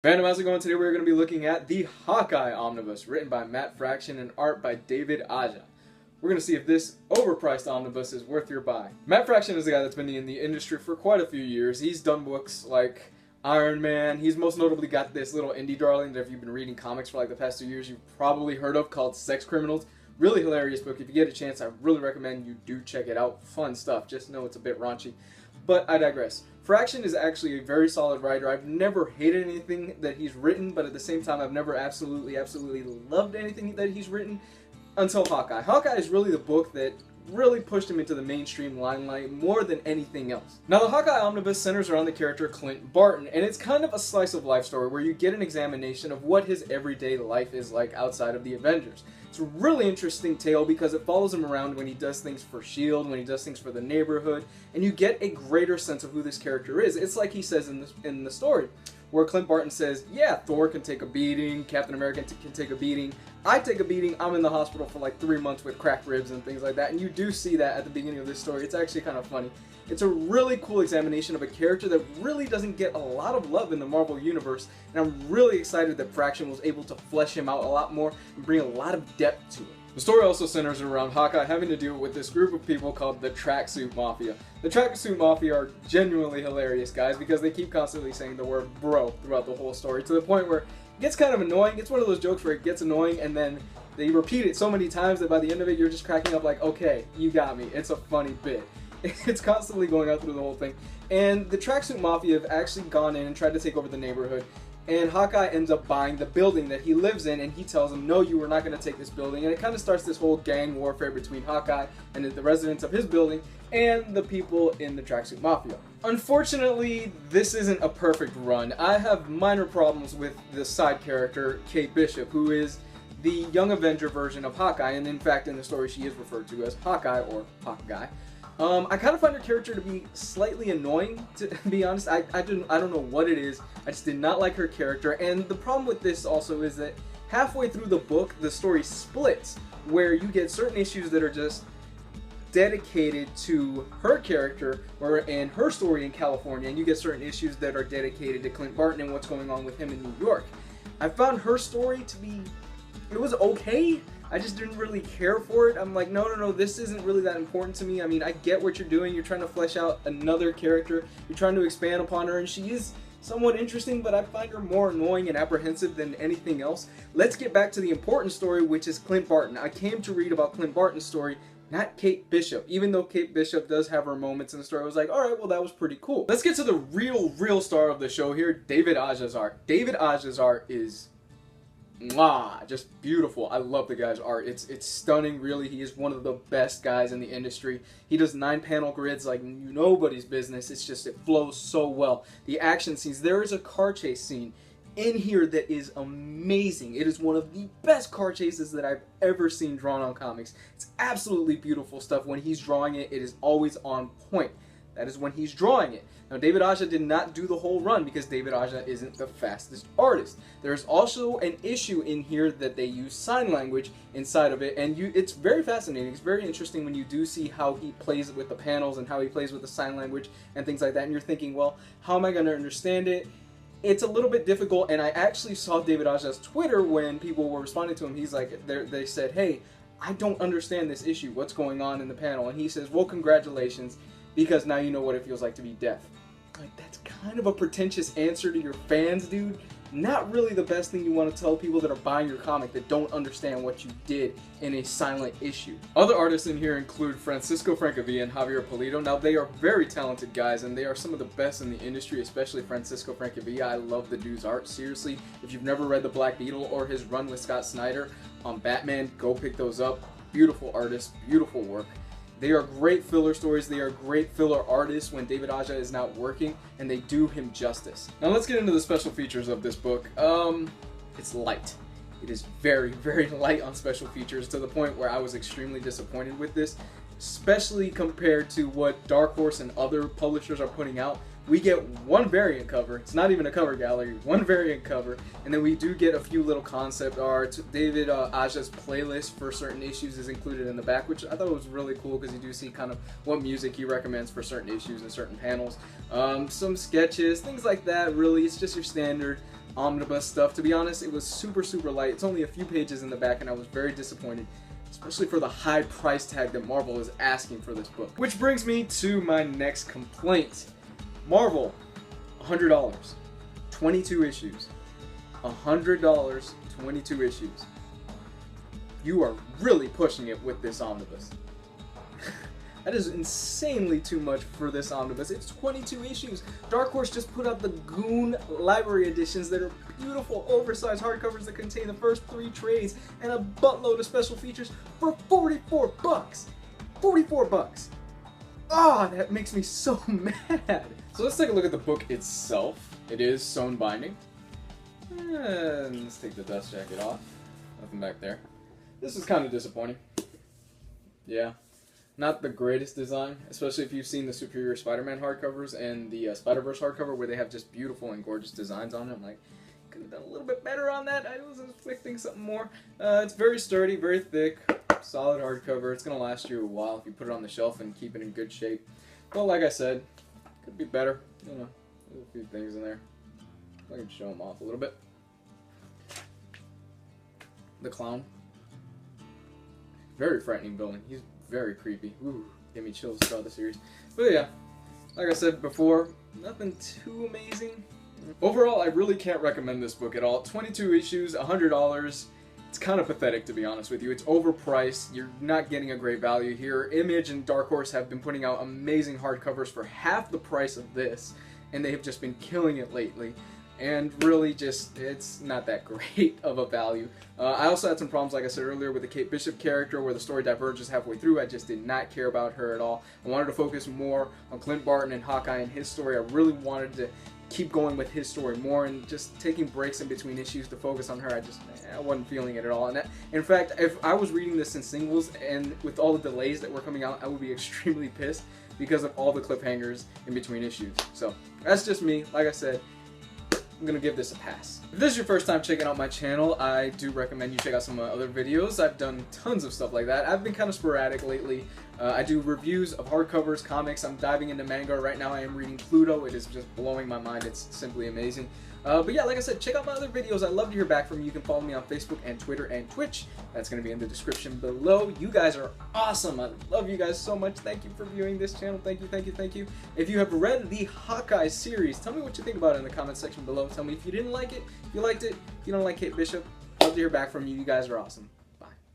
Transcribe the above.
Fandom, how's it going? Today we're going to be looking at the Hawkeye Omnibus, written by Matt Fraction and art by David Aja. We're going to see if this overpriced omnibus is worth your buy. Matt Fraction is a guy that's been in the industry for quite a few years. He's done books like Iron Man. He's most notably got this little indie darling that if you've been reading comics for like the past 2 years, you've probably heard of, called Sex Criminals. Really hilarious book. If you get a chance, I really recommend you do check it out. Fun stuff. Just know it's a bit raunchy. But I digress. Fraction is actually a very solid writer. I've never hated anything that he's written, but at the same time, I've never absolutely loved anything that he's written until Hawkeye. Hawkeye is really the book that really pushed him into the mainstream limelight more than anything else. Now, the Hawkeye Omnibus centers around the character Clint Barton, and it's kind of a slice of life story where you get an examination of what his everyday life is like outside of the Avengers. It's a really interesting tale because it follows him around when he does things for S.H.I.E.L.D., when he does things for the neighborhood, and you get a greater sense of who this character is. It's like he says in the story, where Clint Barton says, yeah, Thor can take a beating, Captain America can take a beating, I take a beating, I'm in the hospital for like 3 months with cracked ribs and things like that, and you do see that at the beginning of this story. It's actually kind of funny. It's a really cool examination of a character that really doesn't get a lot of love in the Marvel Universe, and I'm really excited that Fraction was able to flesh him out a lot more and bring a lot of depth to it. The story also centers around Hawkeye having to deal with this group of people called the Tracksuit Mafia. The Tracksuit Mafia are genuinely hilarious guys because they keep constantly saying the word bro throughout the whole story, to the point where it gets kind of annoying. It's one of those jokes where it gets annoying and then they repeat it so many times that by the end of it you're just cracking up like, okay, you got me. It's a funny bit. It's constantly going out through the whole thing. And the Tracksuit Mafia have actually gone in and tried to take over the neighborhood. And Hawkeye ends up buying the building that he lives in, and he tells him, no, you are not going to take this building. And it kind of starts this whole gang warfare between Hawkeye and the residents of his building and the people in the Tracksuit Mafia. Unfortunately, this isn't a perfect run. I have minor problems with the side character, Kate Bishop, who is the Young Avenger version of Hawkeye, and in fact in the story she is referred to as Hawkeye or Hawkeye. I kind of find her character to be slightly annoying, to be honest. I don't know what it is. I just did not like her character, and the problem with this also is that halfway through the book, the story splits, where you get certain issues that are just dedicated to her character and her story in California, and you get certain issues that are dedicated to Clint Barton and what's going on with him in New York. I found her story to be, it was okay. I just didn't really care for it. I'm like, no, this isn't really that important to me. I mean, I get what you're doing. You're trying to flesh out another character. You're trying to expand upon her, and she is somewhat interesting, but I find her more annoying and apprehensive than anything else. Let's get back to the important story, which is Clint Barton. I came to read about Clint Barton's story, not Kate Bishop. Even though Kate Bishop does have her moments in the story, I was like, alright, well, that was pretty cool. Let's get to the real star of the show here, David Aja's art. David Aja's art is just beautiful. I love the guy's art. It's stunning, really. He is one of the best guys in the industry. He does 9-panel grids like nobody's business. It's just, it flows so well. The action scenes, there is a car chase scene in here that is amazing. It is one of the best car chases that I've ever seen drawn on comics. It's absolutely beautiful stuff. When he's drawing it, it is always on point. That is when he's drawing it. Now, David Aja did not do the whole run because David Aja isn't the fastest artist. There's also an issue in here that they use sign language inside of it, and it's very fascinating. It's very interesting when you do see how he plays with the panels and how he plays with the sign language and things like that, and you're thinking, well, how am I going to understand it? It's a little bit difficult, and I actually saw David Aja's Twitter when people were responding to him. He's like, they said, hey, I don't understand this issue. What's going on in the panel? And he says, well, congratulations, because now you know what it feels like to be deaf. Like, that's kind of a pretentious answer to your fans, dude. Not really the best thing you want to tell people that are buying your comic that don't understand what you did in a silent issue. Other artists in here include Francisco Francavilla and Javier Polito. Now, they are very talented guys, and they are some of the best in the industry, especially Francisco Francavilla. I love the dude's art. Seriously, if you've never read The Black Beetle or his run with Scott Snyder on Batman, go pick those up. Beautiful artists, beautiful work. They are great filler stories, they are great filler artists when David Aja is not working, and they do him justice. Now let's get into the special features of this book. It's light. It is very light on special features, to the point where I was extremely disappointed with this, especially compared to what Dark Horse and other publishers are putting out. We get one variant cover. It's not even a cover gallery, one variant cover, and then we do get a few little concept art. David Aja's playlist for certain issues is included in the back, which I thought was really cool because you do see kind of what music he recommends for certain issues and certain panels. Some sketches, things like that. Really, it's just your standard omnibus stuff. To be honest, it was super light. It's only a few pages in the back, and I was very disappointed, especially for the high price tag that Marvel is asking for this book. Which brings me to my next complaint. Marvel, $100, 22 issues. $100, 22 issues. You are really pushing it with this omnibus. That is insanely too much for this omnibus. It's 22 issues. Dark Horse just put out the Goon Library editions that are beautiful, oversized hardcovers that contain the first 3 trades and a buttload of special features for 44 bucks. 44 bucks. Ah, that makes me so mad. So let's take a look at the book itself. It is sewn binding. And let's take the dust jacket off. Nothing back there. This is kind of disappointing. Yeah. Not the greatest design, especially if you've seen the Superior Spider-Man hardcovers and the Spider-Verse hardcover where they have just beautiful and gorgeous designs on them. Like, could have done a little bit better on that. I was expecting something more. It's very sturdy, very thick, solid hardcover. It's going to last you a while if you put it on the shelf and keep it in good shape. But like I said, could be better. You know, there's a few things in there. I can show them off a little bit. The clown. Very frightening villain. He's very creepy. Ooh, gave me chills throughout the series. But yeah, like I said before, nothing too amazing. Overall, I really can't recommend this book at all. 22 issues, $100. It's kind of pathetic, to be honest with you. It's overpriced. You're not getting a great value here. Image and Dark Horse have been putting out amazing hardcovers for half the price of this, and they have just been killing it lately. And really just, it's not that great of a value. I also had some problems, like I said earlier, with the Kate Bishop character where the story diverges halfway through. I just did not care about her at all. I wanted to focus more on Clint Barton and Hawkeye and his story. I really wanted to keep going with his story more, and just taking breaks in between issues to focus on her, I wasn't feeling it at all. And in fact, if I was reading this in singles and with all the delays that were coming out, I would be extremely pissed because of all the cliffhangers in between issues. So that's just me. Like I said, I'm gonna give this a pass. If this is your first time checking out my channel, I do recommend you check out some of my other videos. I've done tons of stuff like that. I've been kind of sporadic lately. I do reviews of hardcovers, comics. I'm diving into manga right now. I am reading Pluto. It is just blowing my mind. It's simply amazing. But yeah, like I said, check out my other videos. I'd love to hear back from you. You can follow me on Facebook and Twitter and Twitch. That's going to be in the description below. You guys are awesome. I love you guys so much. Thank you for viewing this channel. Thank you, thank you, thank you. If you have read the Hawkeye series, tell me what you think about it in the comment section below. Tell me if you didn't like it, if you liked it, if you don't like Kate Bishop. Love to hear back from you. You guys are awesome.